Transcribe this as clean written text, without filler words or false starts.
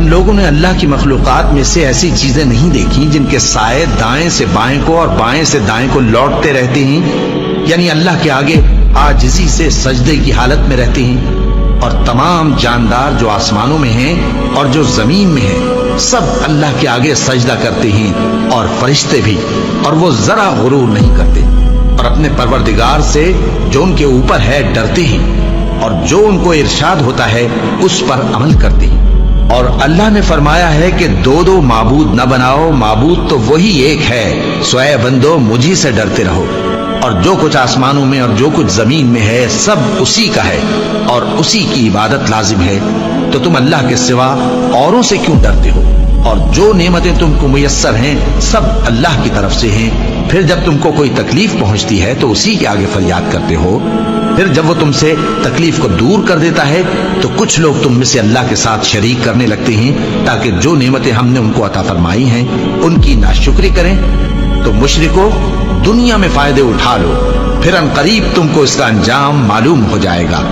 ان لوگوں نے اللہ کی مخلوقات میں سے ایسی چیزیں نہیں دیکھی جن کے سائے دائیں سے بائیں کو اور بائیں سے دائیں کو لوٹتے رہتے ہیں، یعنی اللہ کے آگے عاجزی سے سجدے کی حالت میں رہتے ہیں۔ اور تمام جاندار جو آسمانوں میں ہیں اور جو زمین میں ہیں سب اللہ کے آگے سجدہ کرتے ہیں، اور فرشتے بھی، اور وہ ذرا غرور نہیں کرتے، اور اپنے پروردگار سے جو ان کے اوپر ہے ڈرتے ہیں، اور جو ان کو ارشاد ہوتا ہے اس پر عمل کرتے ہیں۔ اور اللہ نے فرمایا ہے کہ دو معبود نہ بناؤ، معبود تو وہی ایک ہے، سوئے بندو مجھی سے ڈرتے رہو۔ اور جو کچھ آسمانوں میں اور جو کچھ زمین میں ہے سب اسی کا ہے، اور اسی کی عبادت لازم ہے، تو تم اللہ کے سوا اوروں سے کیوں ڈرتے ہو؟ اور جو نعمتیں تم کو میسر ہیں سب اللہ کی طرف سے ہیں۔ پھر جب تم کو کوئی تکلیف پہنچتی ہے تو اسی کے آگے فریاد کرتے ہو، پھر جب وہ تم سے تکلیف کو دور کر دیتا ہے تو کچھ لوگ تم میں سے اللہ کے ساتھ شریک کرنے لگتے ہیں تاکہ جو نعمتیں ہم نے ان کو عطا فرمائی ہیں ان کی ناشکری کریں۔ تو مشرکو، دنیا میں فائدے اٹھا لو، پھر ان قریب تم کو اس کا انجام معلوم ہو جائے گا۔